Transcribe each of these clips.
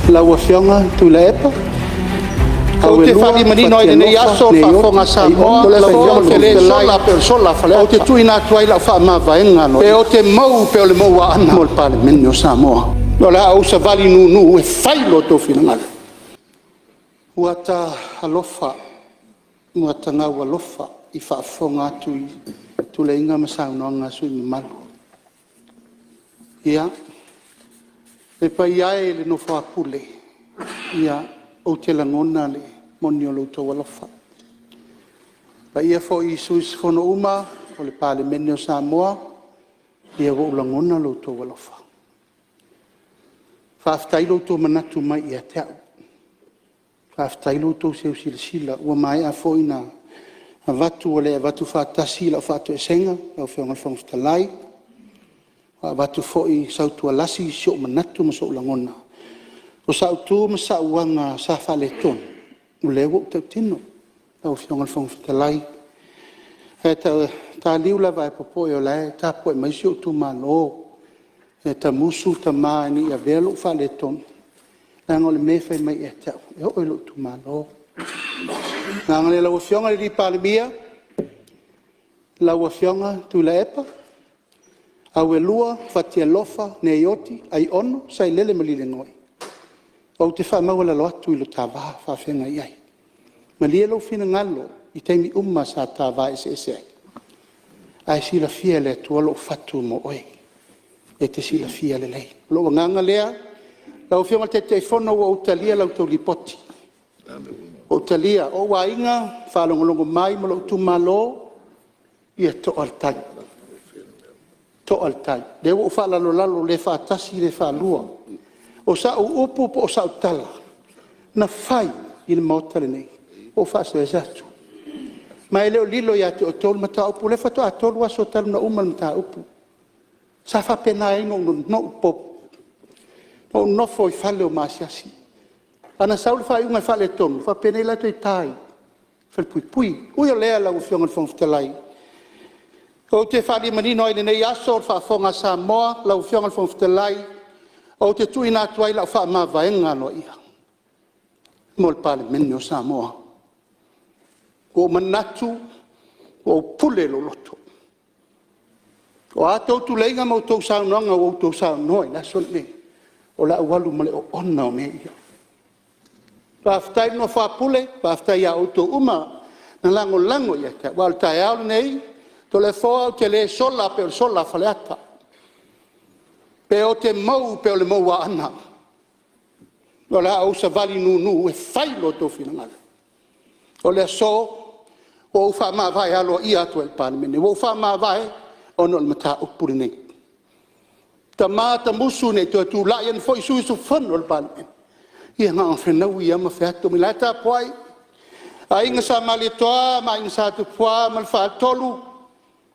la wafionga tu la epa o te fali manino ai nei aso fa fonga sa mo la fonga te le sola per sola fale o te tu ina tu ai la fa ma vaenga no e o te mau pe o le mau ana mo pale menio sa mo no la o sa vali nu e failo to finanga wata alofa wata nga walofa I fa fonga tu le inga masa no nga su ni malu ia e pa ia le no fa pule ia o te langona le monio lo to walofa pa ia fo I suis fono uma o le pale menio Samoa ia go langona lo to walofa fa aftai lo to manatu mai ia te fa aftai lo to se sila o mai a fo ina avatu o le avatu fa tasi la fa to esenga o fe ngal fong stalai avatu fo I sautu alasi sio manatu mo so langona o sautu mo sa wanga sa fa le ton o le wo te tino o fe ngal fong stalai ta liula vai popo o le ta po mai sio tu malo ta musu ta mani a velo fa le ton ngol me fe mai eta o lo tu malo ngale la wafionga di palmia la wafionga tu la epa awelua fatia lofa neioti ai ono sai lele malile ngoi o te fa mawala lo atu lo tava fa fenga ai malielo fina ngalo I temi umma sa tava ese ai si la fia le tu lo fatu mo oi e te si la fia le lei lo nganga lea la wafionga te telefono o utalia la utolipoti o talia o wainga falongolongo mai mo lo tu malo ia to altai de o fa lalo le fa tasi le fa lua o sa o upu o sa tala na fai il motale nei o fa se esatto ma ele o lilo ia te o tol mata o le fa to atol wa so tal na umal mata upu sa fa pena no pop no foi fale o masiasi ana saul fa unha fa le tom fa pene la te tai fa pui o le la o fiong fong ftelai o te fa di manino ile nei aso fa fonga sa mo la o fiong fong ftelai o te tu ina tu la fa ma vaenga no ia mol pale menio sa mo o manatu o pule lo loto o ato tu lenga mo to sa no nga o to sa no na so ne o la walu male o onna me ia Paftai no fa pule, paftai ya auto uma, na lango ya ka. Wal tai au nei, to le fo te le sola per sola faleata. Pe o te mau pe o le mau ana. Wala au sa vali nu e failo to finanga. O le so o fa ma vai alo ia to el pan mene. O fa ma vai ono el mata upuri nei. Tamata musu nei to tu la yen foi su fon el pan mene. Ia nga whenau ia ma whiato mi lata poai. A inga sa mali toa, ma inga sa tu poa, ma wha tolu.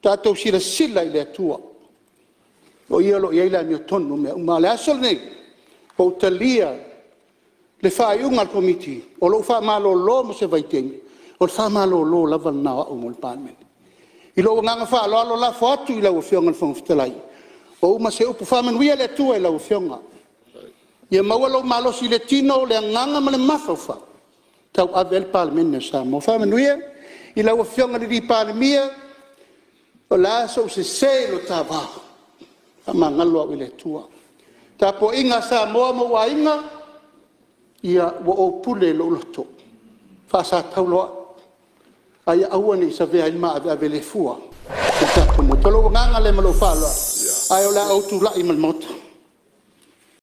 Tātou sila I le atua. O ia lo ia ila mi o tonu mea. Ma le asol nei, o talia, le wha iunga al komiti. O lo wha malo lo mo se vaitengi. O le wha malo lo lava nawa o mo le pāmene. I lo nganga wha alo la whaatu I lau whionga le whangwhitalai. O uma se upu whamanuia le atua I lau whionga. Ia mawalo malo si le tino le nganga ma le mafaufa. Tau avel palmene sa mo whamanuia. I lau whionga le di palemia. O la so se lo tava. Amangalo I le tua. Tapo inga sa moa mo wa inga. Ia wo o pule lo loto. Fasa tauloa. Ai awane sa vea ima ave le fua. Tapo mo tolo nganga le malo fala. Ai o la au tu la I mal mota.